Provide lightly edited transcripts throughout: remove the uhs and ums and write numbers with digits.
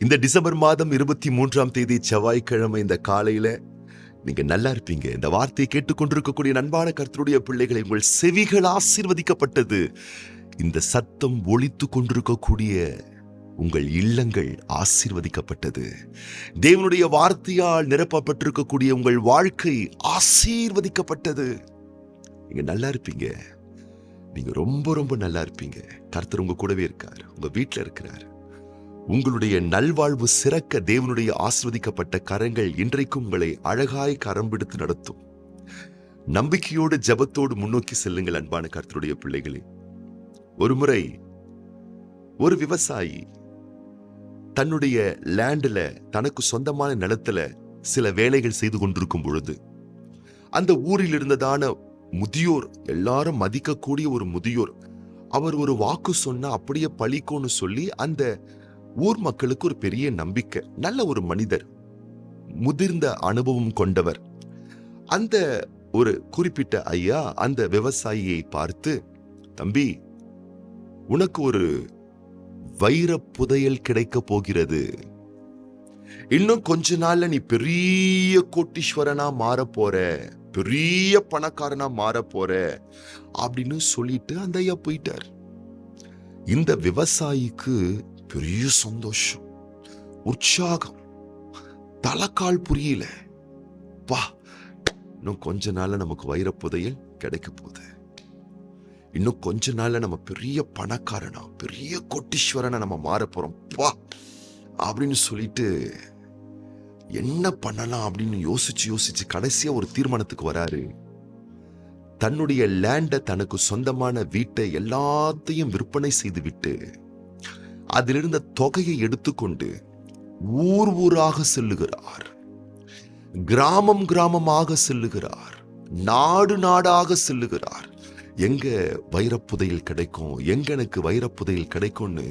இந்த டிசம்பர் மாதம் 23ஆம் தேதி செவ்வாய்க்கிழமை இந்த காலையில நீங்க நல்லா இருப்பீங்க. இந்த வார்த்தையை கேட்டுக்கொண்டிருக்கக்கூடிய அன்பான கர்த்தருடைய பிள்ளைகளை, உங்கள் செவிகள் ஆசீர்வதிக்கப்பட்டது. இந்த சத்தம் ஒலித்து கொண்டிருக்கக்கூடிய உங்கள் இல்லங்கள் ஆசீர்வதிக்கப்பட்டது. தேவனுடைய வார்த்தையால் நிரப்பப்பட்டிருக்கக்கூடிய உங்கள் வாழ்க்கை ஆசீர்வதிக்கப்பட்டது. நீங்க நல்லா இருப்பீங்க. நீங்க ரொம்ப ரொம்ப நல்லா இருப்பீங்க. கர்த்தர் உங்க கூடவே இருக்கார், உங்க வீட்டுல இருக்கிறார். உங்களுடைய நல்வாழ்வு சிறக்க தேவனுடைய ஆசீர்வதிக்கப்பட்ட கரங்கள் இன்றைக்கும் உங்களை அழகாய் கரம் பிடித்து நடத்தும். நம்பிக்கையோடு ஜெபத்தோடு முன்னோக்கி செல்லுங்கள் அன்பான கர்த்தருடைய பிள்ளைகளே. ஒரு முறை ஒரு விவசாயி தன்னுடைய லேண்ட்ல, தனக்கு சொந்தமான நிலத்துல சில வேலைகள் செய்து கொண்டிருக்கும் பொழுது, அந்த ஊரில் இருந்ததான முதியோர், எல்லாரும் மதிக்கக்கூடிய ஒரு முதியோர், அவர் ஒரு வாக்கு சொன்னா அப்படியே பழிக்கும்னு சொல்லி அந்த ஊர் மக்களுக்கு ஒரு பெரிய நம்பிக்கை. நல்ல ஒரு மனிதர், முதிர்ந்த அனுபவம் கொண்டவர். அந்த ஒரு குறிப்பிட்ட ஐயா அந்த விவசாயியை பார்த்து, தம்பி, உனக்கு ஒரு வைர புதையல் கிடைக்க போகிறது. இன்னும் கொஞ்ச நாள்ல நீ பெரிய கோட்டீஸ்வரனா மாற போற, பெரிய பணக்காரனா மாற போற அப்படின்னு சொல்லிட்டு அந்த ஐயா போயிட்டார். இந்த விவசாயிக்கு பெரிய சந்தோஷம், உற்சாகம், தலைக்கால் புரியல. பா, இன்னும் கொஞ்ச நாள்ல நமக்கு வைர புதையல் கிடைக்க போகுது. இன்னும் கொஞ்ச நாள்ல நம்ம பெரிய பணக்காரனா, பெரிய கோட்டீஸ்வரனா நம்ம மாற போறோம் பா அப்படின்னு சொல்லிட்டு என்ன பண்ணலாம் அப்படின்னு யோசிச்சு கடைசியா ஒரு தீர்மானத்துக்கு வராரு. தன்னுடைய லேண்ட, தனக்கு சொந்தமான வீட்டை எல்லாத்தையும் விற்பனை செய்து விட்டு அதிலிருந்த தொகையை எடுத்துக்கொண்டு ஊர் ஊராக செல்லுகிறார், கிராமம் கிராமமாக செல்லுகிறார், நாடு நாடாக செல்லுகிறார். எங்க வைரப்புதையல் கிடைக்கும், எங்க எனக்கு வைரப்புதையல் கிடைக்கும்னு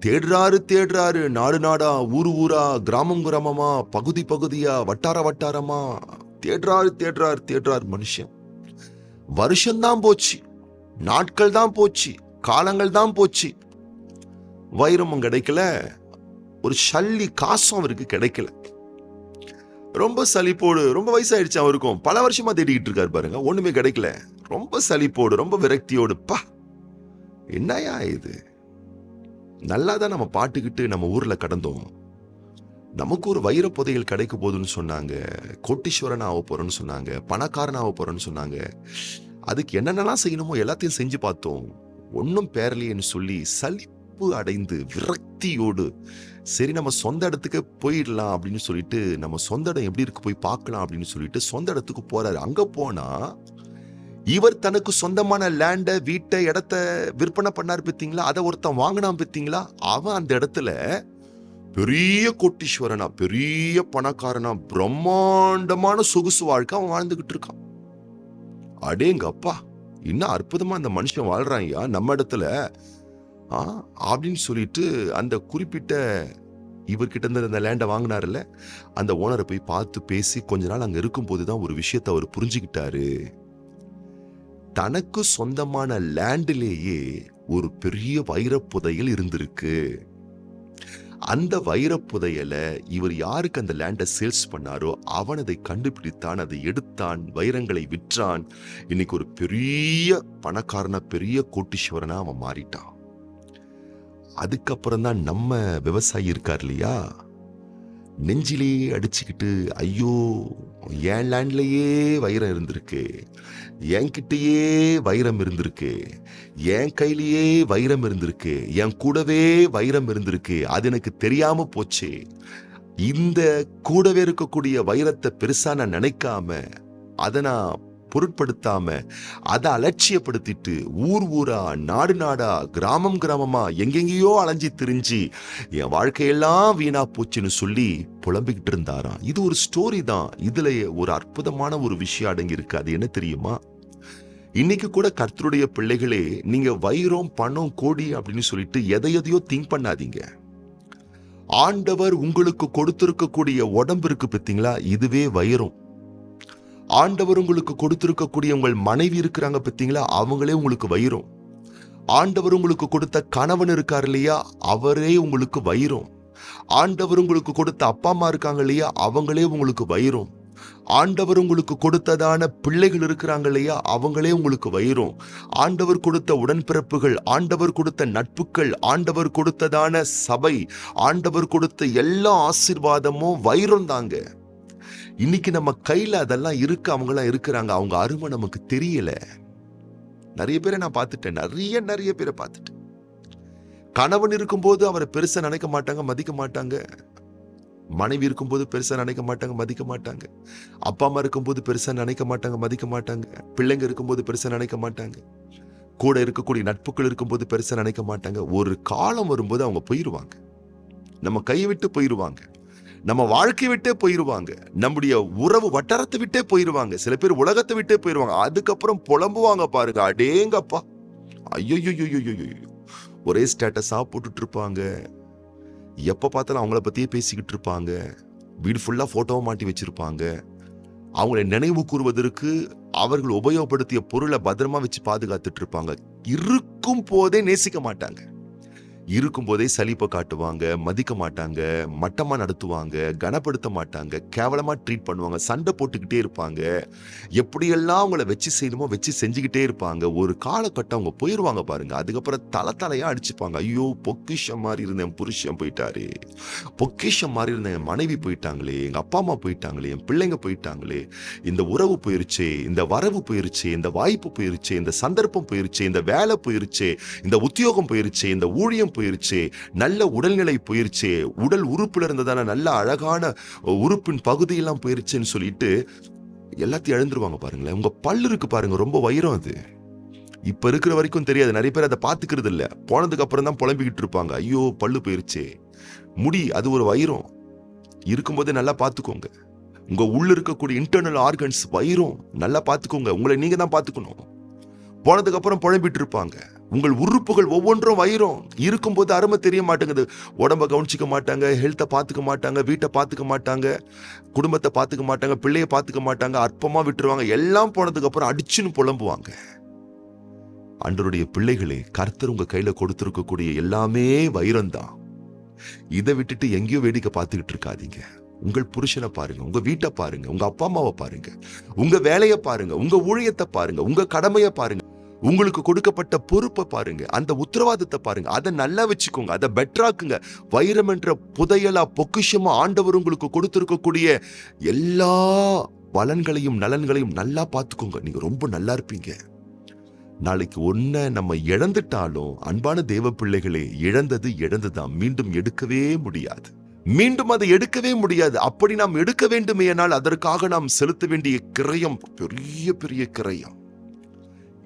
தேடுறாரு. நாடு நாடா, ஊர் ஊரா, கிராமம் கிராமமா, பகுதி பகுதியா, வட்டார வட்டாரமா தேடுறாரு மனுஷன். வருஷம்தான் போச்சு, நாட்கள் தான் போச்சு, காலங்கள் தான் போச்சு. வைரமும் கிடைக்கல, ஒரு சல்லி காசும் அவருக்கு கிடைக்கல. ரொம்ப சலிப்போடு, ரொம்ப வயசாயிடுச்சு அவருக்கும், பல வருஷமா தேடிக்கிட்டு இருக்காரு பாருங்க, ஒண்ணுமே கிடைக்கல. ரொம்ப சலிப்போடு, ரொம்ப விரக்தியோடு, பா என்னையா இது, நல்லாதான் நம்ம பாட்டுக்கிட்டு நம்ம ஊர்ல கடந்தோம், நமக்கு ஒரு வைர புதையல் கிடைக்க போகுதுன்னு சொன்னாங்க, கோட்டீஸ்வரன் ஆக போறோம்னு சொன்னாங்க, பணக்காரன் ஆக போறோம்னு சொன்னாங்க, அதுக்கு என்னென்னலாம் செய்யணுமோ எல்லாத்தையும் செஞ்சு பார்த்தோம், ஒன்னும் பேரலையேன்னு சொல்லி சலிப்பு அடைந்து விரக்தியோடு, சரி நம்ம சொந்த இடத்துக்கு போயிடலாம் அப்படின்னு சொல்லிட்டு, நம்ம சொந்த இடம் எப்படி இருக்கு போய் பார்க்கலாம் அப்படின்னு சொல்லிட்டு சொந்த இடத்துக்கு போறாரு. அங்க போனா இவர் தனக்கு சொந்தமான லேண்ட, வீட்டை, இடத்த விற்பனை பண்ணாரு பார்த்தீங்களா, அதை ஒருத்தன் வாங்கினான் பார்த்தீங்களா, அவன் அந்த இடத்துல பெரிய கோட்டீஸ்வரனா, பெரிய பணக்காரனா, பிரம்மாண்டமான சொகுசு வாழ்க்கை அவன் வாழ்ந்துகிட்டு இருக்கான். அடேங்க அப்பா, இன்னும் அற்புதமா அந்த மனுஷன் வாழ்றான்யா நம்ம இடத்துல அப்படின்னு சொல்லிட்டு அந்த குறிப்பிட்ட இவர்கிட்ட இருந்து அந்த லேண்டை வாங்கினார்ல, அந்த ஓனரை போய் பார்த்து பேசி கொஞ்ச நாள் அங்க இருக்கும் போதுதான் ஒரு விஷயத்தை அவர் புரிஞ்சுக்கிட்டாரு. தனக்கு சொந்தமான லேண்டிலேயே ஒரு பெரிய வைர புதையல் இருந்திருக்கு. அந்த வைர புதையல இவர் யாருக்கு அந்த லேண்டை சேல்ஸ் பண்ணாரோ அவன் அதை கண்டுபிடித்தான், அதை எடுத்தான், வைரங்களை விற்றான். இன்னைக்கு ஒரு பெரிய பணக்காரனா, பெரிய கோட்டீஸ்வரனா அவன் மாறிட்டான். அதுக்கப்புறம் தான் நம்ம விவசாயி இருக்கார் இல்லையா, நெஞ்சிலேயே அடிச்சுக்கிட்டு, ஐயோ என் லேண்ட்லயே வைரம் இருந்திருக்கு, என்கிட்டயே வைரம் இருந்திருக்கு, என் கையிலேயே வைரம் இருந்திருக்கு, என் கூடவே வைரம் இருந்திருக்கு, அது எனக்கு தெரியாம போச்சு. இந்த கூடவே இருக்கக்கூடிய வைரத்தை பெருசா நான் நினைக்காம, அதை நான் பொருட்படுத்தாம, அதை அலட்சியப்படுத்திட்டு ஊர் ஊரா, நாடு நாடா, கிராமம் கிராமமா எங்கெங்கேயோ அலைஞ்சி திரிஞ்சு என் வாழ்க்கையெல்லாம் வீணா போச்சுன்னு சொல்லி புலம்பிக்கிட்டு இருந்தாராம். இது ஒரு ஸ்டோரி தான். இதுல ஒரு அற்புதமான ஒரு விஷயம் அடங்கி இருக்கு. அது என்ன தெரியுமா? இன்னைக்கு கூட கர்த்தருடைய பிள்ளைகளே, நீங்க வைரம், பணம், கோடி அப்படின்னு சொல்லிட்டு எதையோ திங்க் பண்ணாதீங்க. ஆண்டவர் உங்களுக்கு கொடுத்திருக்கக்கூடிய உடம்பு இருக்கு பார்த்தீங்களா, இதுவே வைரம். ஆண்டவர் உங்களுக்கு கொடுத்திருக்கக்கூடிய உங்கள் மனைவி இருக்கிறாங்க பார்த்தீங்களா, அவங்களே உங்களுக்கு வைரம். ஆண்டவர் உங்களுக்கு கொடுத்த கணவன் இருக்கார் இல்லையா, அவரே உங்களுக்கு வைரம். ஆண்டவர் உங்களுக்கு கொடுத்த அப்பா அம்மா இருக்காங்க இல்லையா, அவங்களே உங்களுக்கு வைரம். ஆண்டவர் உங்களுக்கு கொடுத்ததான பிள்ளைகள் இருக்கிறாங்க இல்லையா, அவங்களே உங்களுக்கு வைரம். ஆண்டவர் கொடுத்த உடன்பிறப்புகள், ஆண்டவர் கொடுத்த நட்புகள், ஆண்டவர் கொடுத்ததான சபை, ஆண்டவர் கொடுத்த எல்லா ஆசீர்வாதமும் வைரம் தாங்க. இன்னைக்கு நம்ம கையில அதெல்லாம் இருக்கு, அவங்களாம் இருக்கிறாங்க, அவங்க அருமை நமக்கு தெரியல. நிறைய பேரை நான் பார்த்துட்டேன், நிறைய பேரை பார்த்துட்டேன். கணவன் இருக்கும்போது அவரை பெருசா நினைக்க மாட்டாங்க, மதிக்க மாட்டாங்க. மனைவி இருக்கும்போது பெருசா நினைக்க மாட்டாங்க, மதிக்க மாட்டாங்க. அப்பா அம்மா இருக்கும்போது பெருசா நினைக்க மாட்டாங்க, மதிக்க மாட்டாங்க. பிள்ளைங்க இருக்கும்போது பெருசா நினைக்க மாட்டாங்க. கூட இருக்கக்கூடிய நட்புகள் இருக்கும்போது பெருசா நினைக்க மாட்டாங்க. ஒரு காலம் வரும்போது அவங்க போயிருவாங்க, நம்ம கையை விட்டு போயிருவாங்க, நம்ம வாழ்க்கை விட்டே போயிருவாங்க, நம்முடைய உறவு வட்டாரத்தை விட்டே போயிருவாங்க. சில பேர் உலகத்தை விட்டே போயிருவாங்க. அதுக்கப்புறம் புலம்புவாங்க பாருங்க, அடேங்கப்பா, ஐயோ, ஒரே ஸ்டேட்டஸா போட்டுட்டு இருப்பாங்க. எப்ப பார்த்தாலும் அவங்கள பத்தியே பேசிக்கிட்டு இருப்பாங்க. வீடு ஃபுல்லா போட்டோவை மாட்டி வச்சிருப்பாங்க. அவங்களை நினைவு கூறுவதற்கு அவர்கள் உபயோகப்படுத்திய பொருளை பத்திரமா வச்சு பாதுகாத்துட்டு இருப்பாங்க. இருக்கும் போதே நேசிக்க மாட்டாங்க. இருக்கும் போதே சலிப்பை காட்டுவாங்க, மதிக்க மாட்டாங்க, மட்டமா நடத்துவாங்க, கனப்படுத்த மாட்டாங்க, கேவலமா ட்ரீட் பண்ணுவாங்க, சண்டை போட்டுக்கிட்டே இருப்பாங்க. எப்படியெல்லாம் அவங்கள வச்சு செய்யணுமோ வச்சு செஞ்சுக்கிட்டே இருப்பாங்க. ஒரு காலகட்டம் அவங்க போயிருவாங்க பாருங்க. அதுக்கப்புறம் தலையா அடிச்சுப்பாங்க. ஐயோ, பொக்கிஷம் மாதிரி இருந்த என் புருஷன் போயிட்டாரு, பொக்கிஷம் மாதிரி இருந்த என் மனைவி போயிட்டாங்களே, எங்க அப்பா அம்மா போயிட்டாங்களே, என் பிள்ளைங்க போயிட்டாங்களே, இந்த உறவு போயிருச்சே, இந்த வரவு போயிருச்சே, இந்த வாய்ப்பு போயிருச்சே, இந்த சந்தர்ப்பம் போயிருச்சே, இந்த வேலை போயிருச்சே, இந்த உத்தியோகம் போயிருச்சே, இந்த ஊழியம் போயிருச்சு, நல்ல உடல்நிலை போயிருச்சு, உடல் உறுப்புல இருந்ததான நல்ல அழகான உறுப்பின் பகுதியெல்லாம் போயிருச்சுன்னு சொல்லிட்டு எல்லாத்தையும் இழந்துருவாங்க பாருங்களேன். உங்க பல்லு இருக்கு பாருங்க, ரொம்ப வைரம். அது இப்ப இருக்கிற வரைக்கும் தெரியாது, நிறைய பேர் அதை பாத்துக்கிறது இல்ல. போனதுக்கு அப்புறம் தான் புலம்பிக்கிட்டு இருப்பாங்க, ஐயோ பல்லு போயிருச்சு. முடி, அது ஒரு வைரம். இருக்கும்போது நல்லா பாத்துக்கோங்க. உங்க உள்ள இருக்கக்கூடிய இன்டர்னல் ஆர்கன்ஸ் வைரம், நல்லா பாத்துக்கோங்க. உங்களை நீங்க தான் பாத்துக்கணும். போனதுக்கு அப்புறம் புலம்பிட்டு இருப்பாங்க. உங்கள் உறுப்புகள் ஒவ்வொன்றும் வைரம். இருக்கும்போது அருமை தெரிய மாட்டேங்குது. உடம்ப கவனிச்சிக்க மாட்டாங்க, ஹெல்த்தை பார்த்துக்க மாட்டாங்க, வீட்டை பார்த்துக்க மாட்டாங்க, குடும்பத்தை பார்த்துக்க மாட்டாங்க, பிள்ளைய பார்த்துக்க மாட்டாங்க, அற்பமா விட்டுருவாங்க. எல்லாம் போனதுக்கு அப்புறம் அடிச்சுன்னு புலம்புவாங்க. ஆண்டவருடைய பிள்ளைகளே, கர்த்தர் உங்க கையில கொடுத்திருக்கக்கூடிய எல்லாமே வைரம் தான். இதை விட்டுட்டு எங்கேயோ வேடிக்கை பார்த்துக்கிட்டு இருக்காதீங்க. உங்கள் புருஷனை பாருங்க, உங்க வீட்டை பாருங்க, உங்க அப்பா அம்மாவை பாருங்க, உங்க வேலையை பாருங்க, உங்க ஊழியத்தை பாருங்க, உங்க கடமையை பாருங்க, உங்களுக்கு கொடுக்கப்பட்ட பொறுப்பை பாருங்க, அந்த உத்தரவாதத்தை பாருங்க. அதை நல்லா வச்சுக்கோங்க, அதை பெட்டராக்குங்க. வைரம் என்ற புதையலா பொக்கிஷமா ஆண்டவர் உங்களுக்கு கொடுத்திருக்கக்கூடிய எல்லா பலன்களையும் நலன்களையும் நல்லா பார்த்துக்கோங்க. நீங்க ரொம்ப நல்லா இருப்பீங்க. நாளைக்கு ஒன்ன நம்ம இழந்துட்டாலும் அன்பான தேவ பிள்ளைகளே, இழந்தது இழந்துதான், மீண்டும் எடுக்கவே முடியாது. மீண்டும் அதை எடுக்கவே முடியாது. அப்படி நாம் எடுக்க வேண்டுமேனால் அதற்காக நாம் செலுத்த வேண்டிய கிரயம் பெரிய கிரயம்.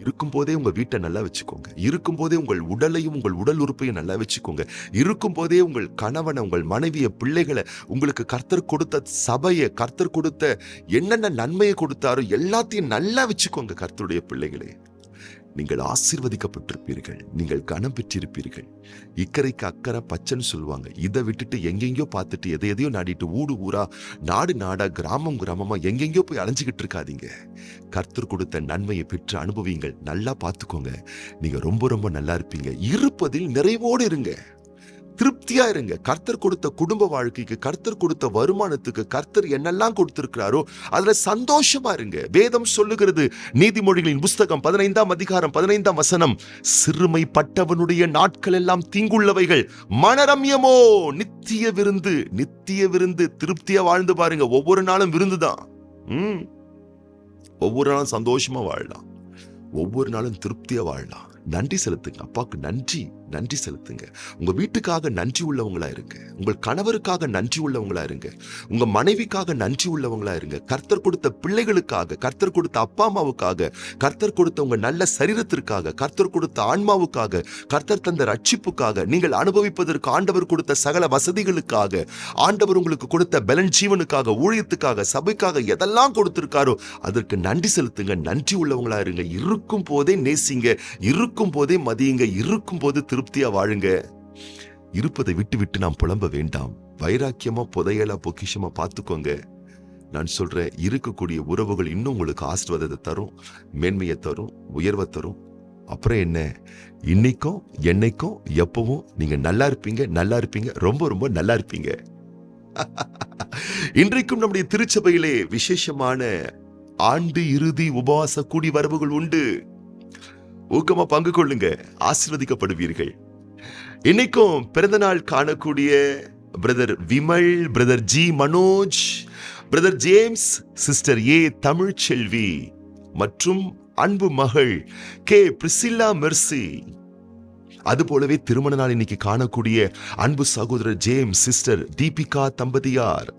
இருக்கும் போதே உங்க வீட்டை நல்லா வச்சுக்கோங்க. இருக்கும் போதே உங்கள் உடலையும் உங்கள் உடல் உறுப்பையும் நல்லா வச்சுக்கோங்க. இருக்கும் போதே உங்கள் கணவனை, உங்கள் மனைவியை, பிள்ளைகளை, உங்களுக்கு கர்த்தர் கொடுத்த சபையை, கர்த்தர் கொடுத்த என்னென்ன நன்மையை கொடுத்தாரோ எல்லாத்தையும் நல்லா வச்சுக்கோங்க. கர்த்தருடைய பிள்ளைகளே, நீங்கள் ஆசீர்வதிக்கப்பட்டிருப்பீர்கள், நீங்கள் கனம் பெற்றிருப்பீர்கள். இக்கரைக்கு அக்கறை பச்சைன்னு சொல்லுவாங்க. இதை விட்டுட்டு எங்கெங்கயோ பார்த்துட்டு எதையோ நாடிட்டு ஊரா நாடு நாடா கிராமமா எங்கெங்கயோ போய் அலைஞ்சுக்கிட்டு இருக்காதீங்க. கர்த்தர் கொடுத்த நன்மையை பெற்று அனுபவிங்கள். நல்லா பார்த்துக்கோங்க. நீங்க ரொம்ப நல்லா இருப்பீங்க. இருப்பதில் நிறைவோடு இருங்க, திருப்தியா இருங்க. கர்த்தர் கொடுத்த குடும்ப வாழ்க்கைக்கு, கர்த்தர் கொடுத்த வருமானத்துக்கு, கர்த்தர் என்னெல்லாம் கொடுத்திருக்கிறாரோ அதுல சந்தோஷமா இருங்க. வேதம் சொல்லுகிறது, நீதிமொழிகளின் புஸ்தகம் 15ஆம் அதிகாரம் 15ஆம் வசனம், சிறுமைப்பட்டவனுடைய நாட்கள் எல்லாம் தீங்குள்ளவைகள், மனரம்யமோ நித்திய விருந்து. நித்திய விருந்து. திருப்தியா வாழ்ந்து பாருங்க. ஒவ்வொரு நாளும் விருந்துதான். ஒவ்வொரு நாளும் சந்தோஷமா வாழலாம், ஒவ்வொரு நாளும் திருப்தியா வாழலாம். நன்றி செலுத்துங்க. அப்பாவுக்கு நன்றி செலுத்துங்க. உங்க வீட்டுக்காக நன்றி உள்ளவங்களா இருங்க. உங்கள் கணவருக்காக நன்றி உள்ளவங்களா இருங்க. உங்க மனைவிக்காக நன்றி உள்ளவங்களா இருங்க. கர்த்தர் கொடுத்த பிள்ளைகளுக்காக, கர்த்தர் கொடுத்த அப்பா அம்மாவுக்காக, கர்த்தர் கொடுத்த உங்க நல்ல சரீரத்திற்காக, கர்த்தர் கொடுத்த ஆன்மாவுக்காக, கர்த்தர் தந்த ரட்சிப்புக்காக, நீங்கள் அனுபவிப்பதற்கு ஆண்டவர் கொடுத்த சகல வசதிகளுக்காக, ஆண்டவர் உங்களுக்கு கொடுத்த பலன் ஜீவனுக்காக, ஊழியத்துக்காக, சபைக்காக எதெல்லாம் கொடுத்திருக்காரோ அதற்கு நன்றி செலுத்துங்க. நன்றி உள்ளவங்களா இருங்க. இருக்கும் போதே நேசிங்க, இருக்கும் போதே மதியுங்க, இருக்கும் போது திருப்தியா வாழுங்க. இருப்பதை விட்டு நாம் புலம்ப வேண்டாம். வைராக்கியமா புதையலா பொக்கிஷமா பார்த்துக்கோங்க. நான் சொல்றேன், இருக்கக்கூடிய உறவுகள் இன்னும் உங்களுக்கு ஆசீர்வாதத்தை தரும், மேன்மையை தரும், உயர்வை தரும். அப்புறம் என்ன, இன்னைக்கும் என்னைக்கும் எப்பவும் நீங்க நல்லா இருப்பீங்க, நல்லா இருப்பீங்க, ரொம்ப ரொம்ப நல்லா இருப்பீங்க. இன்றைக்கும் நம்முடைய திருச்சபையிலே விசேஷமான ஆண்டு இறுதி உபவாச கூடி வரவுகள் உண்டு. ஊக்கமா பங்கு கொள்ளுங்க, ஆசீர்வதிக்கப்படுவீர்கள். இன்னைக்கும் பிறந்த நாள் காணக்கூடிய brother Vimal, brother G Manoj, brother James, sister A Tamilselvi மற்றும் அன்பு மகள் கே பிரிசில்லா மெர்சி, அதுபோலவே திருமண நாள் இன்னைக்கு காணக்கூடிய அன்பு சகோதரர் ஜேம்ஸ், சிஸ்டர் தீபிகா தம்பதியார்,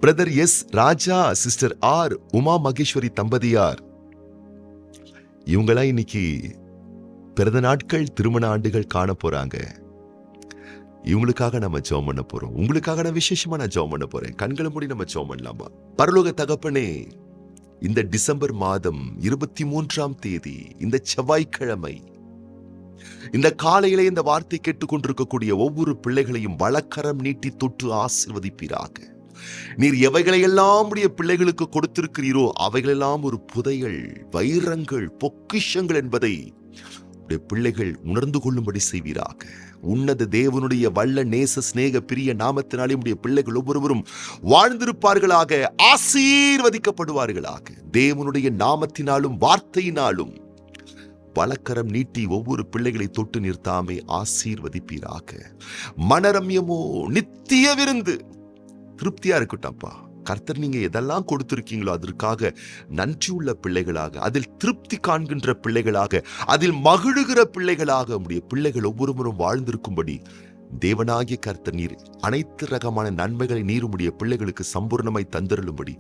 brother S Raja, sister R Uma Maheswari தம்பதியார், இவங்கெல்லாம் இன்னைக்கு பிறந்த நாட்கள், திருமண ஆண்டுகள் காண போறாங்க. இவங்களுக்காக நம்ம ஜெபம் பண்ண போறோம். உங்களுக்காக நான் விசேஷமா ஜெபம் பண்ண போறேன். கண்களை மூடி நம்ம ஜெபம் பண்ணலாமா? பரலோக தகப்பனே, இந்த டிசம்பர் மாதம் 23ஆம் தேதி இந்த செவ்வாய்க்கிழமை இந்த காலையிலே இந்த வார்த்தை கேட்டுக்கொண்டிருக்கக்கூடிய ஒவ்வொரு பிள்ளைகளையும் வலக்கரம் நீட்டி தொட்டு ஆசீர்வதிப்பீராக. நீர் எவைகளையெல்லாம் உடைய பிள்ளைகளுக்கு கொடுத்திருக்கிறீரோ அவைகளெல்லாம் ஒரு புதையல், வைரங்கள், பொக்கிஷங்கள் என்பதை உடைய பிள்ளைகள் உணர்ந்து கொள்ளும்படி செய்வீராக. உன்னத தேவனுடைய வல்ல நேச சிநேக பிரிய நாமத்தினாலே உடைய பிள்ளைகள் ஒவ்வொருவரும் வாழ்ந்திருப்பார்களாக, ஆசீர்வதிக்கப்படுவார்களாக. தேவனுடைய நாமத்தினாலும் வார்த்தையினாலும் வலக்கரம் நீட்டி ஒவ்வொரு பிள்ளைகளை தொட்டு நிறுத்தாமே ஆசீர்வதிப்பீராக. மனரம்யமோ நித்திய விருந்து திருப்தியா இருக்கட்டாப்பா. கர்த்தர் நீங்க எதெல்லாம் கொடுத்திருக்கீங்களோ அதற்காக நன்றியுள்ள பிள்ளைகளாக, அதில் திருப்தி காண்கின்ற பிள்ளைகளாக, அதில் மகிழுகிற பிள்ளைகளாக உடைய பிள்ளைகள் ஒவ்வொருவரும் வாழ்ந்திருக்கும்படி தேவனாகிய கர்த்தர் நீர் அனைத்து ரகமான நன்மைகளை நீர் உடைய பிள்ளைகளுக்கு சம்பூர்ணமாய் தந்திருளும்படி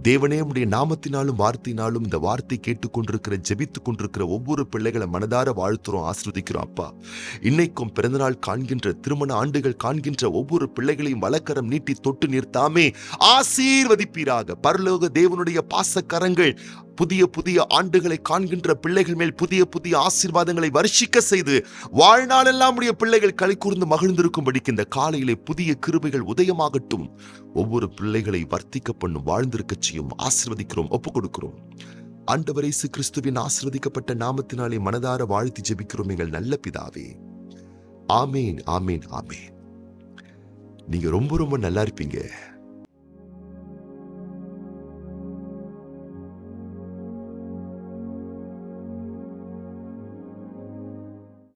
தேவனே உடைய நாமத்தினாலும் வார்த்தையினாலும் இந்த வார்த்தை கேட்டுக்கொண்டிருக்கிற, ஜெபித்துக் கொண்டிருக்கிற ஒவ்வொரு பிள்ளைகளை மனதார வாழ்த்துறோம், ஆசீர்வதிக்கிறோம் அப்பா. இன்னைக்கும் பிறந்தநாள் காண்கின்ற, திருமண ஆண்டுகள் காண்கின்ற ஒவ்வொரு பிள்ளைகளையும் வலக்கரம் நீட்டி தொட்டு நிறுத்தாமே ஆசீர்வதிப்பீராக. பரலோக தேவனுடைய பாசக்கரங்கள் புதிய புதிய ஆண்டுகளை காண்கின்ற பிள்ளைகள் மேல் புதிய புதிய ஆசீர்வாதங்களை வருஷிக்க செய்து வாழ்நாளெல்லாம் உடைய பிள்ளைகள் களி கூர்ந்து மகிழ்ந்திருக்கும்படிக்கு இந்த காலையிலே புதிய கிருபைகள் உதயமாகட்டும். ஒவ்வொரு பிள்ளைகளை வர்த்திக்க பண்ணும், வாழ்ந்திருக்க செய்யும். ஆசீர்வதிக்கிறோம், ஒப்புக் கொடுக்கிறோம். ஆண்டவர் இயேசு கிறிஸ்துவின் ஆசீர்வதிக்கப்பட்ட நாமத்தினாலே மனதார வாழ்த்தி ஜெபிக்கிறோம் எங்கள் நல்ல பிதாவே. ஆமேன், ஆமேன், ஆமேன். நீங்க ரொம்ப ரொம்ப நல்லா இருப்பீங்க.